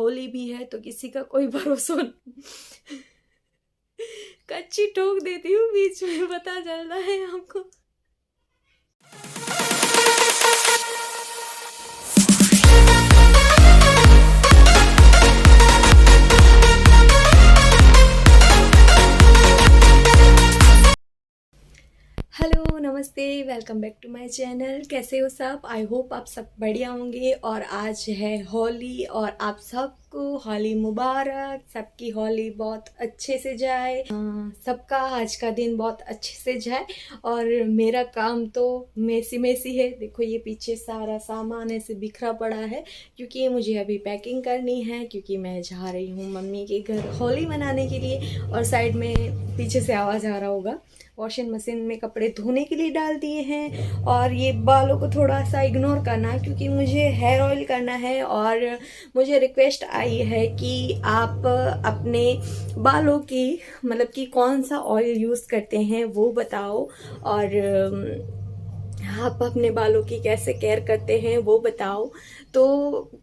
होली भी है तो किसी का कोई भरोसा नहीं। कच्ची ठोक देती हूँ बीच में, पता चल रहा है आपको। हेलो नमस्ते, welcome back to my channel. कैसे हो सब? आई होप आप सब बढ़िया होंगे। और आज है होली और आप सबको होली मुबारक। सबकी होली बहुत अच्छे से जाए, सबका आज का दिन बहुत अच्छे से जाए। और मेरा काम तो मेसी मेसी है। देखो ये पीछे सारा सामान ऐसे बिखरा पड़ा है क्योंकि मुझे अभी पैकिंग करनी है, क्योंकि मैं जा रही हूँ मम्मी के घर होली मनाने के लिए। और साइड में पीछे से आवाज़ आ रहा होगा, वॉशिंग मशीन में कपड़े धोने के लिए डाल दिए हैं। और ये बालों को थोड़ा सा इग्नोर करना क्योंकि मुझे हेयर ऑयल करना है। और मुझे रिक्वेस्ट आई है कि आप अपने बालों की मतलब कि कौन सा ऑयल यूज़ करते हैं वो बताओ, और आप अपने बालों की कैसे केयर करते हैं वो बताओ। तो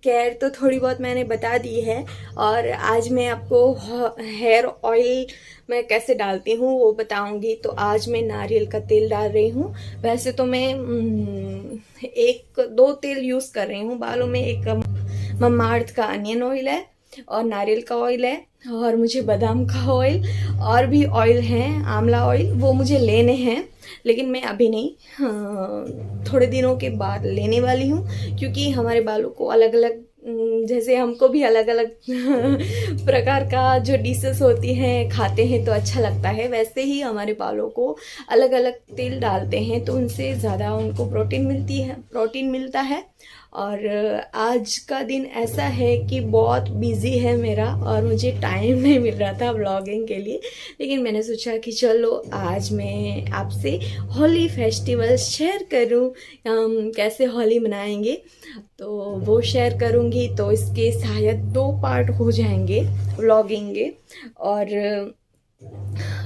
केयर तो थोड़ी बहुत मैंने बता दी है, और आज मैं आपको हेयर ऑयल मैं कैसे डालती हूँ वो बताऊंगी। तो आज मैं नारियल का तेल डाल रही हूँ। वैसे तो मैं एक दो तेल यूज़ कर रही हूँ बालों में। एक ममाअर्थ का अनियन ऑयल है, और नारियल का ऑयल है, और मुझे बादाम का ऑयल, और भी ऑयल हैं, आंवला ऑयल, वो मुझे लेने हैं। लेकिन मैं अभी नहीं, थोड़े दिनों के बाद लेने वाली हूँ, क्योंकि हमारे बालों को अलग अलग, जैसे हमको भी अलग अलग प्रकार का जो डिशेस होती हैं खाते हैं तो अच्छा लगता है, वैसे ही हमारे बालों को अलग अलग तेल डालते हैं तो उनसे ज़्यादा उनको प्रोटीन मिलता है। और आज का दिन ऐसा है कि बहुत बिजी है मेरा, और मुझे टाइम नहीं मिल रहा था व्लॉगिंग के लिए। लेकिन मैंने सोचा कि चलो आज मैं आपसे होली फेस्टिवल शेयर करूं, हम कैसे होली मनाएंगे तो वो शेयर करूंगी। तो इसके शायद 2 पार्ट हो जाएंगे व्लॉगिंग के। और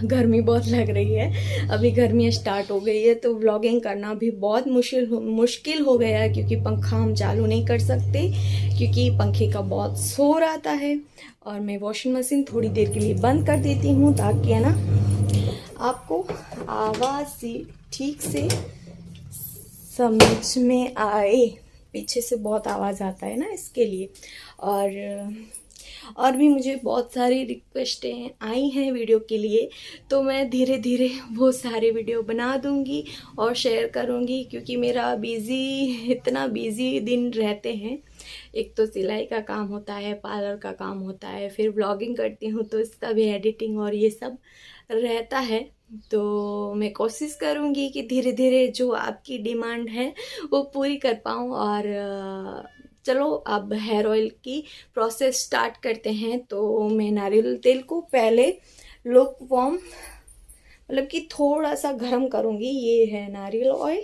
गर्मी बहुत लग रही है, अभी गर्मी स्टार्ट हो गई है तो व्लॉगिंग करना भी बहुत मुश्किल हो गया है, क्योंकि पंखा हम चालू नहीं कर सकते क्योंकि पंखे का बहुत शोर आता है। और मैं वॉशिंग मशीन थोड़ी देर के लिए बंद कर देती हूँ ताकि है ना आपको आवाज़ ठीक से समझ में आए। पीछे से बहुत आवाज़ आता है ना, इसके लिए। और भी मुझे बहुत सारी रिक्वेस्टें आई हैं वीडियो के लिए, तो मैं धीरे धीरे वो सारे वीडियो बना दूंगी और शेयर करूंगी, क्योंकि मेरा इतना बिजी दिन रहते हैं। एक तो सिलाई का काम होता है, पार्लर का काम होता है, फिर व्लॉगिंग करती हूँ तो इसका भी एडिटिंग और ये सब रहता है। तो मैं कोशिश करूँगी कि धीरे धीरे जो आपकी डिमांड है वो पूरी कर पाऊँ। और चलो अब हेयर ऑयल की प्रोसेस स्टार्ट करते हैं। तो मैं नारियल तेल को पहले लुक वार्म मतलब कि थोड़ा सा गर्म करूँगी। ये है नारियल ऑयल,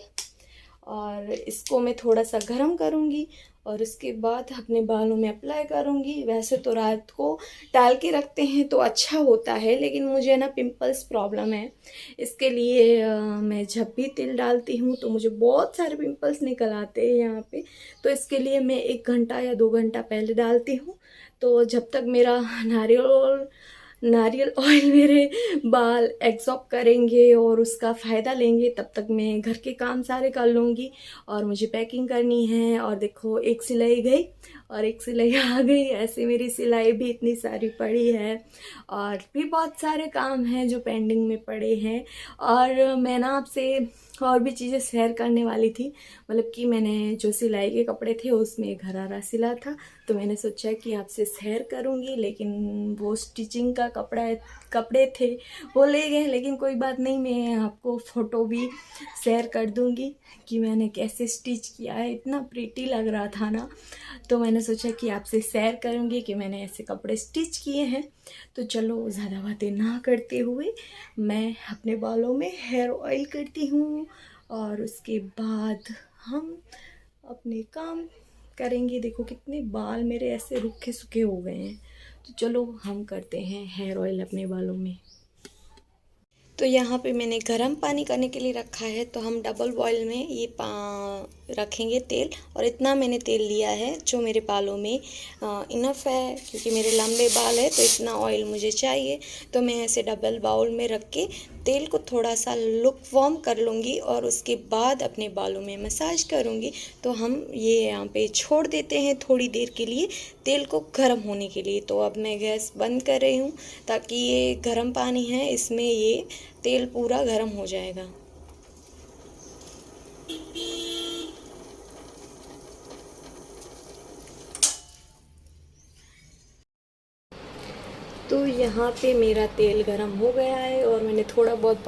और इसको मैं थोड़ा सा गर्म करूँगी और उसके बाद अपने बालों में अप्लाई करूँगी। वैसे तो रात को डाल के रखते हैं तो अच्छा होता है, लेकिन मुझे ना पिंपल्स प्रॉब्लम है, इसके लिए मैं जब भी तेल डालती हूँ तो मुझे बहुत सारे पिंपल्स निकल आते हैं यहाँ पे। तो इसके लिए मैं 1 घंटा या 2 घंटा पहले डालती हूँ। तो जब तक मेरा नारियल ऑयल मेरे बाल एब्जॉर्ब करेंगे और उसका फ़ायदा लेंगे, तब तक मैं घर के काम सारे कर लूँगी। और मुझे पैकिंग करनी है। और देखो एक सिलाई गई और एक सिलाई आ गई, ऐसे मेरी सिलाई भी इतनी सारी पड़ी है, और भी बहुत सारे काम हैं जो पेंडिंग में पड़े हैं। और मैं ना आपसे और भी चीज़ें शेयर करने वाली थी, मतलब कि मैंने जो सिलाई के कपड़े थे उसमें घरारा सिला था, तो मैंने सोचा कि आपसे शेयर करूंगी। लेकिन वो स्टिचिंग का कपड़े थे वो ले गए। लेकिन कोई बात नहीं, मैं आपको फ़ोटो भी शेयर कर दूंगी कि मैंने कैसे स्टिच किया है, इतना प्रीटी लग रहा था ना। तो मैंने सोचा कि आपसे शेयर करूंगी कि मैंने ऐसे कपड़े स्टिच किए हैं। तो चलो ज़्यादा बातें ना करते हुए मैं अपने बालों में हेयर ऑयल करती हूँ, और उसके बाद हम अपने काम करेंगे। देखो कितने बाल मेरे ऐसे रुखे सूखे हो गए हैं। तो चलो हम करते हैं हेयर ऑयल अपने बालों में। तो यहाँ पे मैंने गर्म पानी करने के लिए रखा है, तो हम डबल बॉयल में ये रखेंगे तेल। और इतना मैंने तेल लिया है जो मेरे बालों में इनफ है, क्योंकि मेरे लंबे बाल है तो इतना ऑयल मुझे चाहिए। तो मैं ऐसे डबल बाउल में रख के तेल को थोड़ा सा लुक वार्म कर लूँगी और उसके बाद अपने बालों में मसाज करूँगी। तो हम ये यहाँ पे छोड़ देते हैं थोड़ी देर के लिए तेल को गर्म होने के लिए। तो अब मैं गैस बंद कर रही हूँ ताकि ये गर्म पानी है इसमें ये तेल पूरा गर्म हो जाएगा। तो यहाँ पे मेरा तेल गरम हो गया है और मैंने थोड़ा बहुत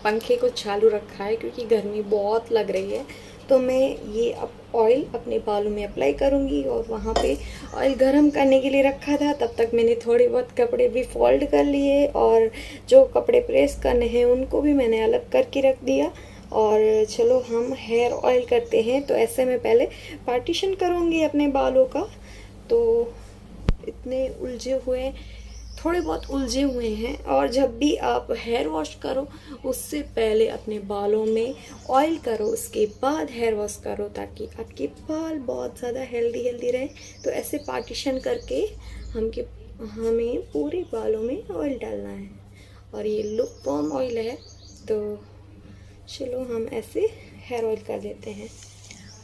पंखे को चालू रखा है क्योंकि गर्मी बहुत लग रही है। तो मैं ये अब ऑयल अपने बालों में अप्लाई करूँगी। और वहाँ पे ऑयल गरम करने के लिए रखा था, तब तक मैंने थोड़े बहुत कपड़े भी फोल्ड कर लिए और जो कपड़े प्रेस करने हैं उनको भी मैंने अलग करके रख दिया। और चलो हम हेयर ऑयल करते हैं। तो ऐसे मैं पहले पार्टीशन करूँगी अपने बालों का। तो इतने उलझे हुए, थोड़े बहुत उलझे हुए हैं। और जब भी आप हेयर वॉश करो उससे पहले अपने बालों में ऑयल करो, उसके बाद हेयर वॉश करो ताकि आपके बाल बहुत ज़्यादा हेल्दी रहे। तो ऐसे पार्टीशन करके हमें पूरे बालों में ऑयल डालना है। और ये लुक वार्म ऑयल है, तो चलो हम ऐसे हेयर ऑयल कर देते हैं।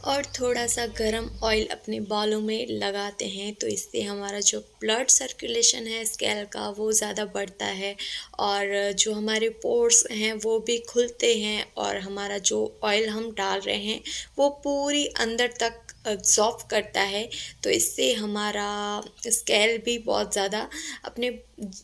और थोड़ा सा गरम ऑयल अपने बालों में लगाते हैं तो इससे हमारा जो ब्लड सर्कुलेशन है स्कैल्प का वो ज़्यादा बढ़ता है और जो हमारे पोर्स हैं वो भी खुलते हैं और हमारा जो ऑयल हम डाल रहे हैं वो पूरी अंदर तक एब्जॉर्ब करता है। तो इससे हमारा स्कैल्प भी बहुत ज़्यादा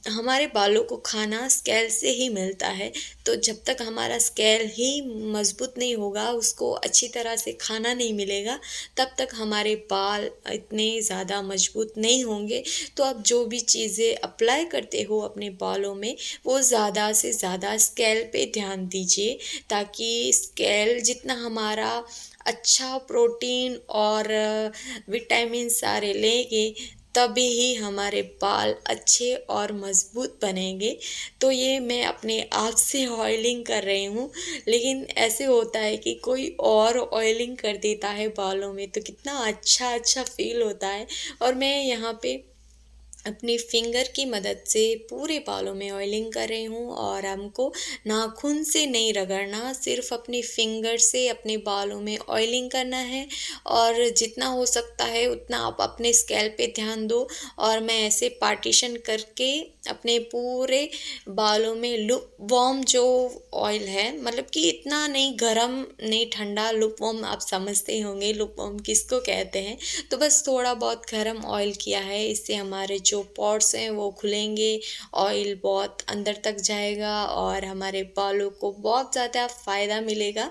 हमारे बालों को खाना स्कैल्प से ही मिलता है। तो जब तक हमारा स्कैल्प ही मजबूत नहीं होगा, उसको अच्छी तरह से खाना नहीं मिलेगा, तब तक हमारे बाल इतने ज़्यादा मजबूत नहीं होंगे। तो आप जो भी चीज़ें अप्लाई करते हो अपने बालों में वो ज़्यादा से ज़्यादा स्कैल्प पे ध्यान दीजिए ताकि स्कैल्प जितना हमारा अच्छा प्रोटीन और विटामिन सारे लेंगे तभी ही हमारे बाल अच्छे और मज़बूत बनेंगे। तो ये मैं अपने आप से ऑयलिंग कर रही हूँ, लेकिन ऐसे होता है कि कोई और ऑयलिंग कर देता है बालों में तो कितना अच्छा फ़ील होता है। और मैं यहाँ पे अपनी फिंगर की मदद से पूरे बालों में ऑयलिंग कर रही हूँ। और हमको नाखून से नहीं रगड़ना, सिर्फ अपनी फिंगर से अपने बालों में ऑयलिंग करना है। और जितना हो सकता है उतना आप अपने स्कैल्प पे ध्यान दो। और मैं ऐसे पार्टीशन करके अपने पूरे बालों में लुक वार्म जो ऑयल है, मतलब कि इतना नहीं गरम नहीं ठंडा, लुक वार्म आप समझते ही होंगे लुक वार्म किसको कहते हैं। तो बस थोड़ा बहुत गरम ऑयल किया है, इससे हमारे जो पॉर्स हैं वो खुलेंगे, ऑयल बहुत अंदर तक जाएगा और हमारे बालों को बहुत ज़्यादा फ़ायदा मिलेगा।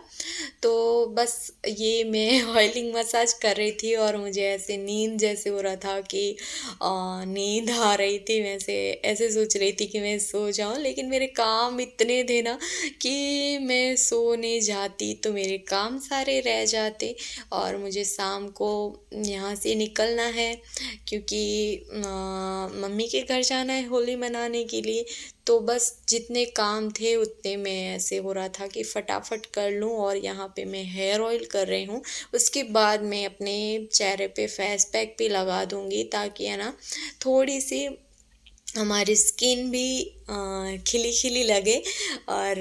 तो बस ये मैं ऑयलिंग मसाज कर रही थी और मुझे ऐसे नींद जैसे हो रहा था कि नींद आ रही थी। मैं ऐसे सोच रही थी कि मैं सो जाऊं, लेकिन मेरे काम इतने थे ना कि मैं सोने जाती तो मेरे काम सारे रह जाते। और मुझे शाम को यहाँ से निकलना है क्योंकि मम्मी के घर जाना है होली मनाने के लिए। तो बस जितने काम थे उतने मैं ऐसे हो रहा था कि फटाफट कर लूँ। और यहाँ पे मैं हेयर ऑयल कर रही हूँ, उसके बाद मैं अपने चेहरे पे फेस पैक भी लगा दूँगी ताकि है ना थोड़ी सी हमारी स्किन भी खिली खिली लगे। और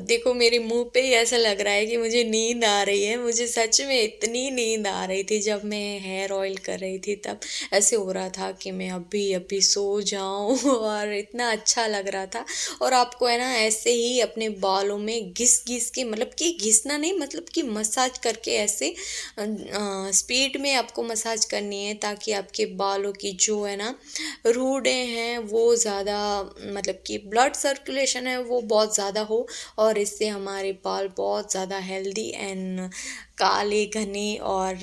देखो मेरे मुंह पे ही ऐसा लग रहा है कि मुझे नींद आ रही है। मुझे सच में इतनी नींद आ रही थी जब मैं हेयर ऑयल कर रही थी, तब ऐसे हो रहा था कि मैं अभी अभी सो जाऊं और इतना अच्छा लग रहा था। और आपको है ना ऐसे ही अपने बालों में घिस घिस के, मतलब कि घिसना नहीं, मतलब कि मसाज करके ऐसे स्पीड में आपको मसाज करनी है ताकि आपके बालों की जो है ना रूडें हैं वो ज़्यादा, मतलब कि ब्लड सर्कुलेशन है वो बहुत ज़्यादा हो और इससे हमारे बाल बहुत ज़्यादा हेल्दी एंड काले घने और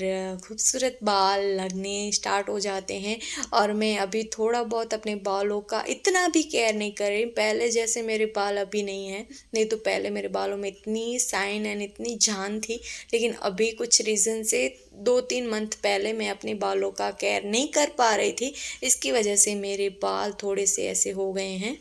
खूबसूरत बाल लगने स्टार्ट हो जाते हैं। और मैं अभी थोड़ा बहुत अपने बालों का इतना भी केयर नहीं कर रही, पहले जैसे मेरे बाल अभी नहीं हैं। नहीं तो पहले मेरे बालों में इतनी शाइन एंड इतनी जान थी, लेकिन अभी कुछ रीज़न से 2-3 मंथ पहले मैं अपने बालों का केयर नहीं कर पा रही थी, इसकी वजह से मेरे बाल थोड़े से ऐसे हो गए हैं।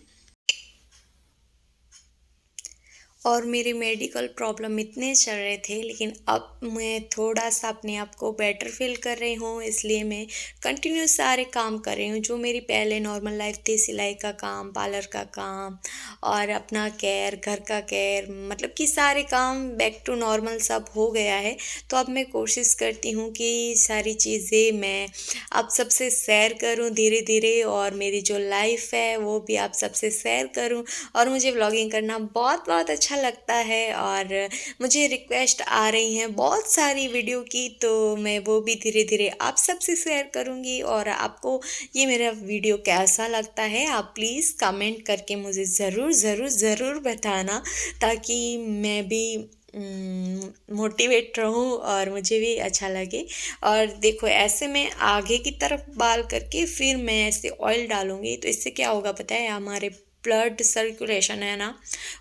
और मेरे मेडिकल प्रॉब्लम इतने चल रहे थे, लेकिन अब मैं थोड़ा सा अपने आप को बेटर फील कर रही हूँ, इसलिए मैं कंटिन्यू सारे काम कर रही हूँ जो मेरी पहले नॉर्मल लाइफ थी। सिलाई का काम, पार्लर का काम और अपना केयर, घर का केयर, मतलब कि सारे काम बैक टू नॉर्मल सब हो गया है। तो अब मैं कोशिश करती हूँ कि सारी चीज़ें मैं आप सबसे शेयर करूँ धीरे धीरे, और मेरी जो लाइफ है वो भी आप सबसे शेयर करूँ। और मुझे व्लॉगिंग करना बहुत बहुत अच्छा लगता है, और मुझे रिक्वेस्ट आ रही हैं बहुत सारी वीडियो की, तो मैं वो भी धीरे धीरे आप सबसे शेयर करूँगी। और आपको ये मेरा वीडियो कैसा लगता है आप प्लीज़ कमेंट करके मुझे ज़रूर ज़रूर ज़रूर बताना, ताकि मैं भी मोटिवेट रहूँ और मुझे भी अच्छा लगे। और देखो, ऐसे मैं आगे की तरफ बाल करके फिर मैं ऐसे ऑयल डालूँगी, तो इससे क्या होगा पता है, हमारे ब्लड सर्कुलेशन है ना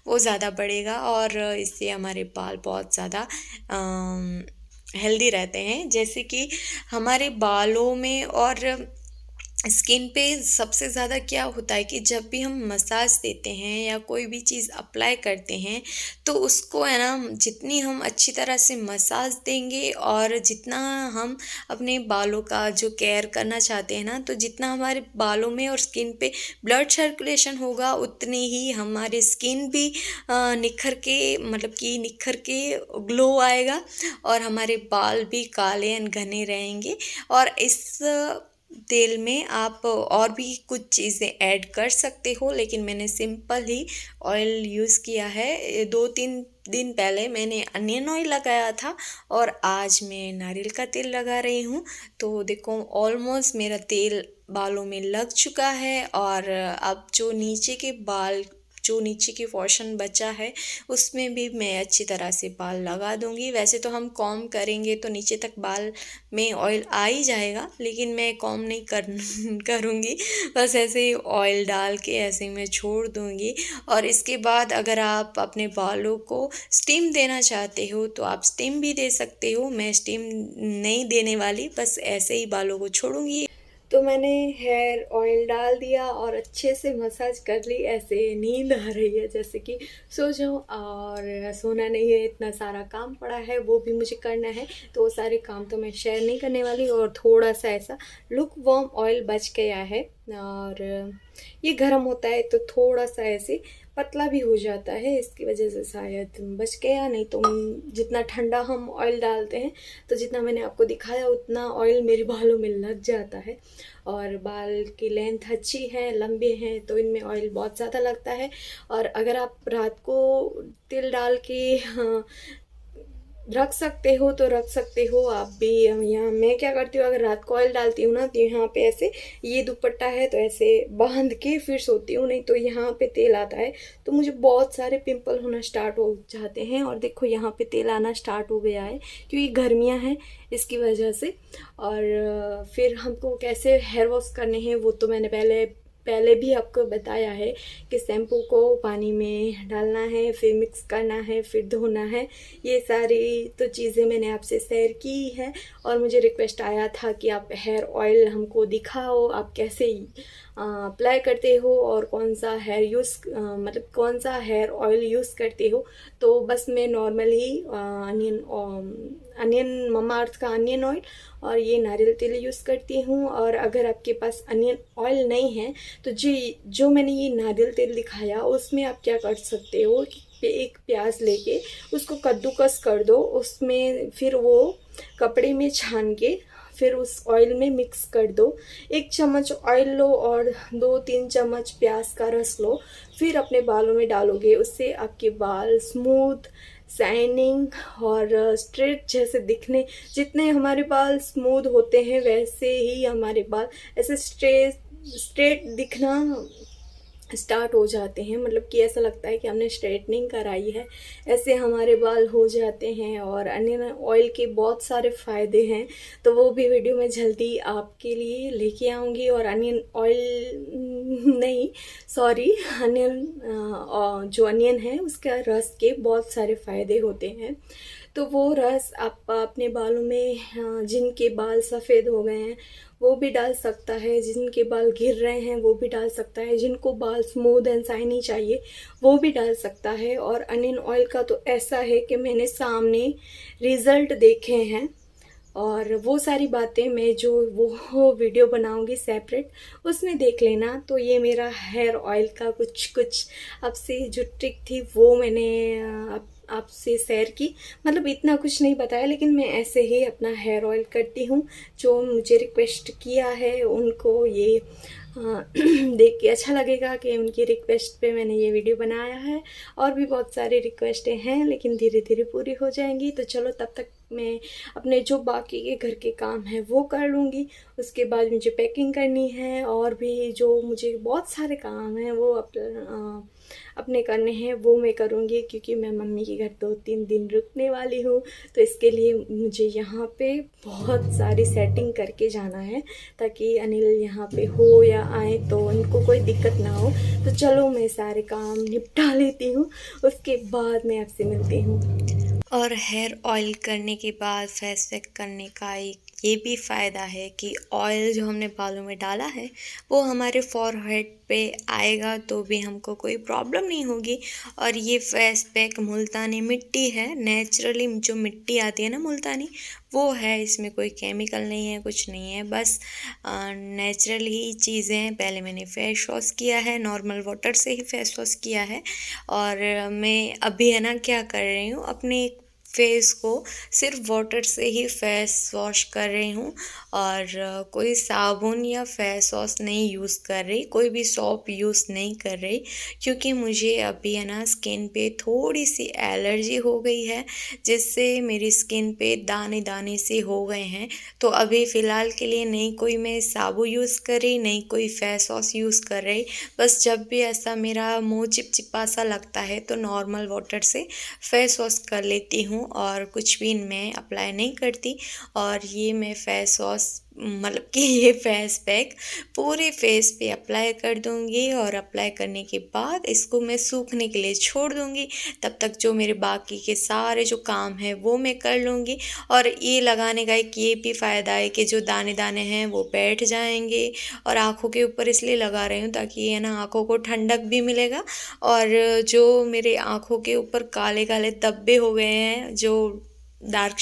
वो ज़्यादा बढ़ेगा, और इससे हमारे बाल बहुत ज़्यादा हेल्दी रहते हैं। जैसे कि हमारे बालों में और स्किन पे सबसे ज़्यादा क्या होता है कि जब भी हम मसाज देते हैं या कोई भी चीज़ अप्लाई करते हैं, तो उसको है ना, जितनी हम अच्छी तरह से मसाज देंगे और जितना हम अपने बालों का जो केयर करना चाहते हैं ना, तो जितना हमारे बालों में और स्किन पे ब्लड सर्कुलेशन होगा, उतनी ही हमारी स्किन भी निखर के, मतलब कि निखर के ग्लो आएगा, और हमारे बाल भी काले एंड घने रहेंगे। और इस तेल में आप और भी कुछ चीज़ें ऐड कर सकते हो, लेकिन मैंने सिंपल ही ऑयल यूज़ किया है। 2-3 दिन पहले मैंने अनियन ऑयल लगाया था, और आज मैं नारियल का तेल लगा रही हूँ। तो देखो, ऑलमोस्ट मेरा तेल बालों में लग चुका है, और अब जो नीचे के पोर्शन बचा है उसमें भी मैं अच्छी तरह से बाल लगा दूंगी। वैसे तो हम कॉम्ब करेंगे तो नीचे तक बाल में ऑयल आ ही जाएगा, लेकिन मैं कॉम्ब नहीं करूँगी, बस ऐसे ही ऑयल डाल के ऐसे ही मैं छोड़ दूँगी। और इसके बाद अगर आप अपने बालों को स्टीम देना चाहते हो तो आप स्टीम भी दे सकते हो। मैं स्टीम नहीं देने वाली, बस ऐसे ही बालों को छोड़ूंगी। तो मैंने हेयर ऑयल डाल दिया और अच्छे से मसाज कर ली। ऐसे नींद आ रही है जैसे कि सो जाऊं, और सोना नहीं है, इतना सारा काम पड़ा है वो भी मुझे करना है, तो वो सारे काम तो मैं शेयर नहीं करने वाली। और थोड़ा सा ऐसा लुक वार्म ऑयल बच गया है, और ये गर्म होता है तो थोड़ा सा ऐसे पतला भी हो जाता है, इसकी वजह से शायद बच गया। नहीं तो जितना ठंडा हम ऑयल डालते हैं, तो जितना मैंने आपको दिखाया उतना ऑयल मेरे बालों में लग जाता है। और बाल की लेंथ अच्छी है, लंबे हैं, तो इनमें ऑयल बहुत ज़्यादा लगता है। और अगर आप रात को तेल डाल के रख सकते हो तो रख सकते हो आप भी। यहाँ मैं क्या करती हूँ, अगर रात को ऑयल डालती हूँ ना, तो यहाँ पे ऐसे, ये दुपट्टा है तो ऐसे बांध के फिर सोती हूँ, नहीं तो यहाँ पे तेल आता है तो मुझे बहुत सारे पिंपल होना स्टार्ट हो जाते हैं। और देखो, यहाँ पे तेल आना स्टार्ट हो गया है क्योंकि गर्मियाँ हैं इसकी वजह से। और फिर हमको कैसे हेयर वॉश करने हैं वो तो मैंने पहले भी आपको बताया है कि शैम्पू को पानी में डालना है, फिर मिक्स करना है, फिर धोना है। ये सारी तो चीज़ें मैंने आपसे शेयर की है। और मुझे रिक्वेस्ट आया था कि आप हेयर ऑयल हमको दिखाओ, आप कैसे अप्लाई करते हो और कौन सा मतलब कौन सा हेयर ऑयल यूज़ करते हो। तो बस मैं नॉर्मली अनियन ममा अर्थ का अनियन ऑयल और ये नारियल तेल यूज़ करती हूँ। और अगर आपके पास अनियन ऑयल नहीं है तो जो मैंने ये नारियल तेल दिखाया उसमें आप क्या कर सकते हो कि एक प्याज लेके उसको कद्दूकस कर दो, उसमें फिर वो कपड़े में छान के फिर उस ऑयल में मिक्स कर दो। 1 चम्मच ऑयल लो और 2-3 चम्मच प्याज का रस लो, फिर अपने बालों में डालोगे। उससे आपके बाल स्मूथ, शाइनिंग और स्ट्रेट जैसे दिखने, जितने हमारे बाल स्मूथ होते हैं वैसे ही हमारे बाल ऐसे स्ट्रेट दिखना स्टार्ट हो जाते हैं। मतलब कि ऐसा लगता है कि हमने स्ट्रेटनिंग कराई है, ऐसे हमारे बाल हो जाते हैं। और अनियन ऑयल के बहुत सारे फ़ायदे हैं, तो वो भी वीडियो में जल्दी आपके लिए लेके आऊँगी। और अनियन ऑयल नहीं, सॉरी, अनियन जो अनियन है उसका रस के बहुत सारे फ़ायदे होते हैं। तो वो रस आप अपने बालों में, जिनके बाल सफ़ेद हो गए हैं वो भी डाल सकता है, जिनके बाल घिर रहे हैं वो भी डाल सकता है, जिनको बाल स्मूथ एंड शाइनी चाहिए वो भी डाल सकता है। और अनियन ऑयल का तो ऐसा है कि मैंने सामने रिज़ल्ट देखे हैं, और वो सारी बातें मैं जो वो वीडियो बनाऊंगी सेपरेट, उसमें देख लेना। तो ये मेरा हेयर ऑयल का कुछ कुछ आपसे जो ट्रिक थी वो मैंने आपसे शेयर की। मतलब इतना कुछ नहीं बताया, लेकिन मैं ऐसे ही अपना हेयर ऑयल करती हूँ। जो मुझे रिक्वेस्ट किया है उनको ये देख के अच्छा लगेगा कि उनकी रिक्वेस्ट पे मैंने ये वीडियो बनाया है। और भी बहुत सारी रिक्वेस्टें हैं, लेकिन धीरे धीरे पूरी हो जाएंगी। तो चलो, तब तक मैं अपने जो बाकी के घर के काम हैं वो कर लूँगी। उसके बाद मुझे पैकिंग करनी है, और भी जो मुझे बहुत सारे काम हैं वो अपने करने हैं वो मैं करूँगी, क्योंकि मैं मम्मी के घर 2-3 दिन रुकने वाली हूँ। तो इसके लिए मुझे यहाँ पे बहुत सारी सेटिंग करके जाना है, ताकि अनिल यहाँ पे हो या आए तो उनको कोई दिक्कत ना हो। तो चलो, मैं सारे काम निपटा लेती हूँ, उसके बाद मैं आपसे मिलती हूँ। और हेयर ऑयल करने के बाद फेस पैक करने का एक ये भी फ़ायदा है कि ऑयल जो हमने बालों में डाला है वो हमारे फॉरहेड पे आएगा तो भी हमको कोई प्रॉब्लम नहीं होगी। और ये फेस पैक मुल्तानी मिट्टी है, नेचुरली जो मिट्टी आती है ना मुल्तानी, वो है। इसमें कोई केमिकल नहीं है, कुछ नहीं है, बस नेचुरल ही चीज़ें हैं। पहले मैंने फेस वॉश किया है, नॉर्मल वाटर से ही फेस वॉश किया है। और मैं अभी है ना क्या कर रही हूँ, अपने फेस को सिर्फ वाटर से ही फेस वॉश कर रही हूँ, और कोई साबुन या फेस वॉश नहीं यूज़ कर रही, कोई भी सोप यूज़ नहीं कर रही, क्योंकि मुझे अभी है ना स्किन पे थोड़ी सी एलर्जी हो गई है, जिससे मेरी स्किन पे दाने दाने से हो गए हैं। तो अभी फ़िलहाल के लिए नहीं कोई मैं साबुन यूज़ कर रही, नहीं कोई फेस वॉश यूज़ कर रही। बस जब भी ऐसा मेरा मुँह चिपचिपा सा लगता है तो नॉर्मल वाटर से फेस वॉश कर लेती हूँ, और कुछ भी मैं अप्लाई नहीं करती। और ये मैं फेस वॉश मतलब कि ये फेस पैक पूरे फेस पे अप्लाई कर दूँगी, और अप्लाई करने के बाद इसको मैं सूखने के लिए छोड़ दूँगी। तब तक जो मेरे बाकी के सारे जो काम हैं वो मैं कर लूँगी। और ये लगाने का एक ये भी फ़ायदा है कि जो दाने दाने हैं वो बैठ जाएंगे। और आँखों के ऊपर इसलिए लगा रही हूँ ताकि ये ना आँखों को ठंडक भी मिलेगा, और जो मेरे आँखों के ऊपर काले काले धब्बे हो गए हैं, जो डार्क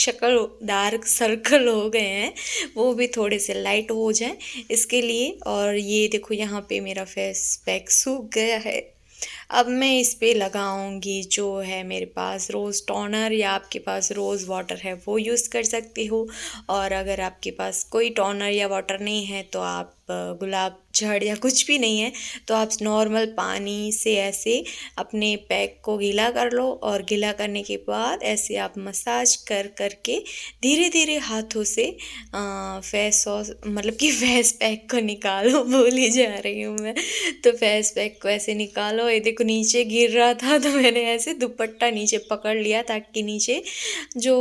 सर्कल हो गए हैं, वो भी थोड़े से लाइट हो जाएं इसके लिए। और ये देखो यहाँ पे मेरा फेस पैक सूख गया है। अब मैं इस पे लगाऊंगी जो है मेरे पास रोज़ टोनर, या आपके पास रोज़ वाटर है वो यूज़ कर सकती हो। और अगर आपके पास कोई टोनर या वाटर नहीं है तो आप गुलाब जड़ या कुछ भी नहीं है तो आप नॉर्मल पानी से ऐसे अपने पैक को गीला कर लो, और गीला करने के बाद ऐसे आप मसाज कर करके धीरे धीरे हाथों से फेस वॉश मतलब कि फेस पैक को निकालो। भूल ही जा रही हूँ मैं। तो फेस पैक को ऐसे निकालो, ये देखो नीचे गिर रहा था तो मैंने ऐसे दुपट्टा नीचे पकड़ लिया ताकि नीचे जो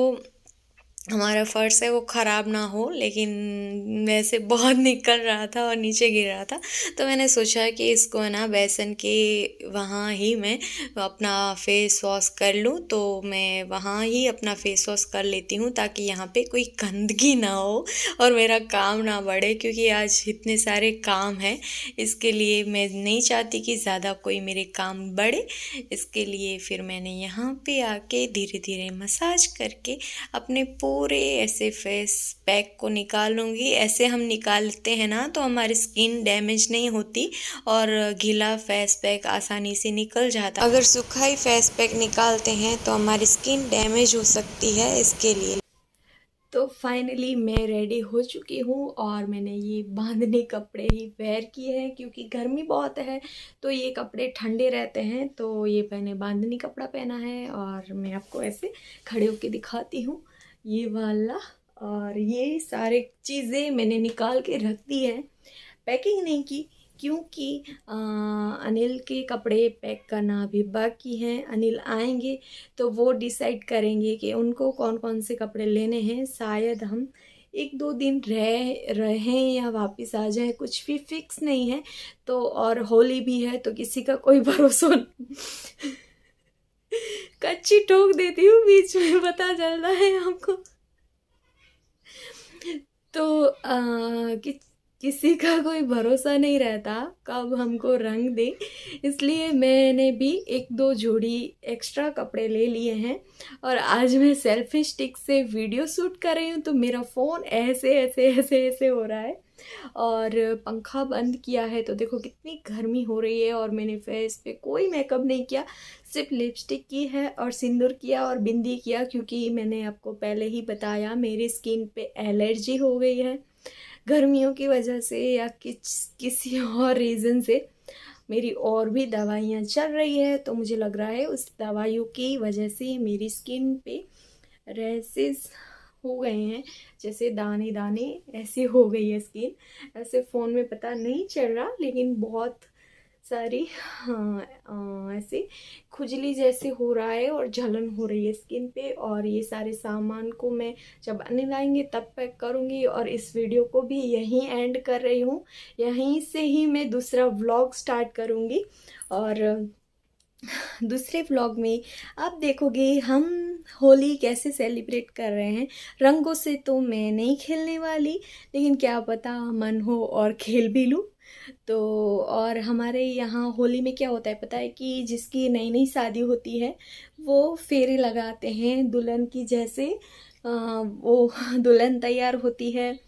हमारा फ़र्श है वो ख़राब ना हो, लेकिन वैसे बहुत निकल रहा था और नीचे गिर रहा था। तो मैंने सोचा कि इसको है ना बेसन के वहाँ ही मैं अपना फ़ेस वॉश कर लूँ, तो मैं वहाँ ही अपना फ़ेस वॉश कर लेती हूँ ताकि यहाँ पे कोई गंदगी ना हो और मेरा काम ना बढ़े, क्योंकि आज इतने सारे काम हैं। इसके लिए मैं नहीं चाहती कि ज़्यादा कोई मेरे काम बढ़े। इसके लिए फिर मैंने यहाँ पे आके धीरे धीरे मसाज करके अपने पूरे ऐसे फेस पैक को निकालूंगी। ऐसे हम निकालते हैं ना तो हमारी स्किन डैमेज नहीं होती और गीला फेस पैक आसानी से निकल जाता है। अगर सूखा ही फेस पैक निकालते हैं तो हमारी स्किन डैमेज हो सकती है, इसके लिए। तो फाइनली मैं रेडी हो चुकी हूँ और मैंने ये बांधने कपड़े ही वेयर किए हैं, क्योंकि गर्मी बहुत है तो ये कपड़े ठंडे रहते हैं। तो ये मैंने बांधनी कपड़ा पहना है और मैं आपको ऐसे खड़े होके दिखाती हूँ, ये वाला। और ये सारे चीज़ें मैंने निकाल के रख दी है, पैकिंग नहीं की, क्योंकि अनिल के कपड़े पैक करना अभी बाकी हैं। अनिल आएंगे तो वो डिसाइड करेंगे कि उनको कौन कौन से कपड़े लेने हैं। शायद हम 1-2 दिन रहें या वापस आ जाएं, कुछ भी फिक्स नहीं है। तो और होली भी है तो किसी का कोई भरोसा नहीं। कच्ची ठोक देती हूँ बीच में, पता चल रहा है आपको। तो किसी का कोई भरोसा नहीं रहता कब हमको रंग दे, इसलिए मैंने भी एक दो जोड़ी एक्स्ट्रा कपड़े ले लिए हैं। और आज मैं सेल्फी स्टिक से वीडियो शूट कर रही हूँ, तो मेरा फ़ोन ऐसे ऐसे ऐसे ऐसे हो रहा है। और पंखा बंद किया है तो देखो कितनी गर्मी हो रही है। और मैंने फेस पे कोई मेकअप नहीं किया, सिर्फ लिपस्टिक की है और सिंदूर किया और बिंदी किया, क्योंकि मैंने आपको पहले ही बताया मेरी स्किन पे एलर्जी हो गई है गर्मियों की वजह से, या किसी और रीज़न से। मेरी और भी दवाइयाँ चल रही है, तो मुझे लग रहा है उस दवाइयों की वजह से मेरी स्किन पे रैसेस हो गए हैं, जैसे दाने दाने ऐसे हो गई है स्किन। ऐसे फ़ोन में पता नहीं चल रहा, लेकिन बहुत सारी ऐसे खुजली जैसे हो रहा है और जलन हो रही है स्किन पे। और ये सारे सामान को मैं जब अनिल आएंगे तब पैक करूँगी। और इस वीडियो को भी यहीं एंड कर रही हूँ, यहीं से ही मैं दूसरा व्लॉग स्टार्ट करूँगी। और दूसरे व्लॉग में आप देखोगे हम होली कैसे सेलिब्रेट कर रहे हैं। रंगों से तो मैं नहीं खेलने वाली, लेकिन क्या पता मन हो और खेल भी लूँ। तो और हमारे यहाँ होली में क्या होता है पता है, कि जिसकी नई नई शादी होती है वो फेरे लगाते हैं दुल्हन की, जैसे वो दुल्हन तैयार होती है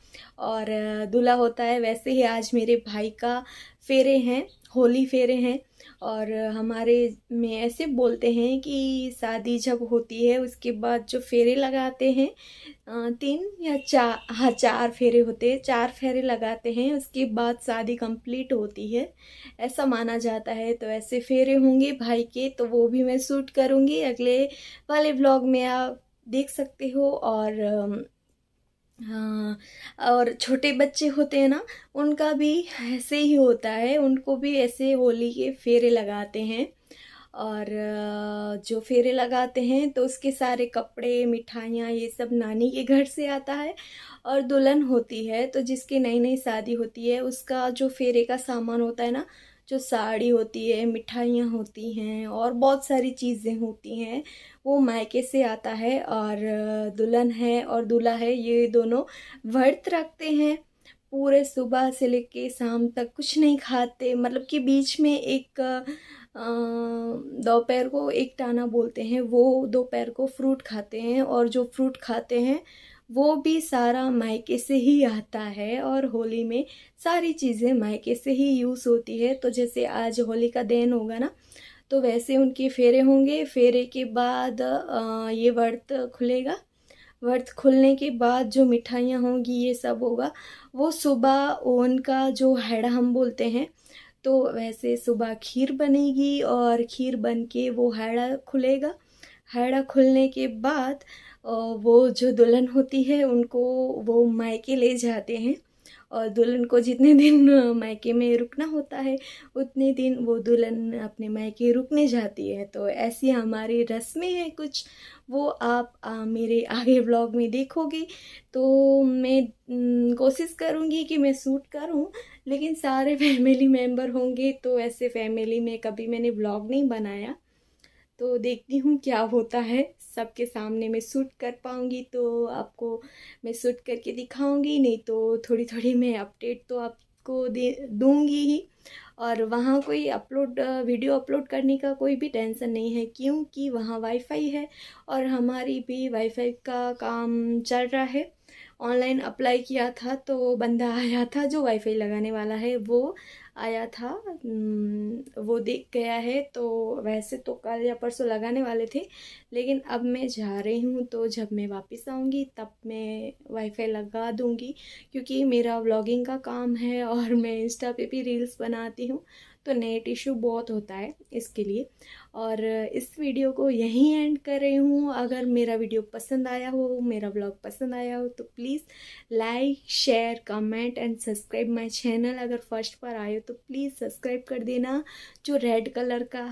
और दूल्हा होता है, वैसे ही आज मेरे भाई का फेरे हैं, होली फेरे हैं। और हमारे में ऐसे बोलते हैं कि शादी जब होती है उसके बाद जो फेरे लगाते हैं, 3 या 4, हाँ 4 फेरे होते हैं, 4 फेरे लगाते हैं, उसके बाद शादी कंप्लीट होती है, ऐसा माना जाता है। तो ऐसे फेरे होंगे भाई के, तो वो भी मैं शूट करूँगी अगले वाले व्लॉग में, आप देख सकते हो। और हाँ, और छोटे बच्चे होते हैं ना, उनका भी ऐसे ही होता है, उनको भी ऐसे होली के फेरे लगाते हैं। और जो फेरे लगाते हैं तो उसके सारे कपड़े मिठाइयाँ ये सब नानी के घर से आता है। और दुल्हन होती है तो जिसकी नई नई शादी होती है उसका जो फेरे का सामान होता है ना, जो साड़ी होती है, मिठाइयाँ होती हैं और बहुत सारी चीज़ें होती हैं, वो मायके से आता है। और दुल्हन है और दूल्हा है, ये दोनों व्रत रखते हैं, पूरे सुबह से लेके शाम तक कुछ नहीं खाते। मतलब कि बीच में एक दोपहर को एक टाना बोलते हैं, वो दोपहर को फ्रूट खाते हैं, और जो फ्रूट खाते हैं वो भी सारा मायके से ही आता है। और होली में सारी चीज़ें मायके से ही यूज़ होती है। तो जैसे आज होली का दिन होगा ना, तो वैसे उनके फेरे होंगे, फेरे के बाद ये व्रत खुलेगा, व्रत खुलने के बाद जो मिठाइयाँ होंगी ये सब होगा। वो सुबह उनका जो हैड़ा हम बोलते हैं, तो वैसे सुबह खीर बनेगी और खीर बन के वो हैड़ा खुलेगा। हैड़ा खुलने के बाद वो जो दुल्हन होती है उनको वो मायके ले जाते हैं। और दुल्हन को जितने दिन मायके में रुकना होता है उतने दिन वो दुल्हन अपने मायके रुकने जाती है। तो ऐसी हमारी रस्में हैं कुछ, वो आप मेरे आगे व्लॉग में देखोगे। तो मैं कोशिश करूँगी कि मैं शूट करूँ, लेकिन सारे फैमिली मेम्बर होंगे, तो ऐसे फैमिली में कभी मैंने व्लॉग नहीं बनाया। तो देखती हूँ क्या होता है, सबके सामने मैं शूट कर पाऊँगी तो आपको मैं शूट करके दिखाऊँगी, नहीं तो थोड़ी थोड़ी मैं अपडेट तो आपको दे दूँगी ही। और वहाँ कोई वीडियो अपलोड करने का कोई भी टेंशन नहीं है, क्योंकि वहाँ वाईफाई है और हमारी भी वाईफाई का काम चल रहा है। ऑनलाइन अप्लाई किया था तो बंदा आया था जो वाईफाई लगाने वाला है, वो आया था, वो देख गया है। तो वैसे तो कल या परसों लगाने वाले थे, लेकिन अब मैं जा रही हूँ, तो जब मैं वापस आऊँगी तब मैं वाईफाई लगा दूँगी, क्योंकि मेरा व्लॉगिंग का काम है और मैं इंस्टा पे भी रील्स बनाती हूँ, तो नेट इशू बहुत होता है इसके लिए। और इस वीडियो को यहीं एंड कर रही हूँ। अगर मेरा वीडियो पसंद आया हो, मेरा ब्लॉग पसंद आया हो, तो please like share comment and subscribe my channel. अगर फर्स्ट बार आए हो तो प्लीज़ सब्सक्राइब कर देना। जो रेड कलर का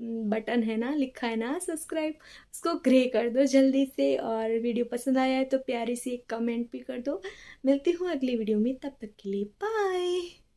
बटन है ना, लिखा है ना सब्सक्राइब, उसको ग्रे कर दो जल्दी से। और वीडियो पसंद आया है तो प्यारी सी एक कमेंट भी कर दो। मिलती हूँ अगली वीडियो में, तब तक के लिए बाय।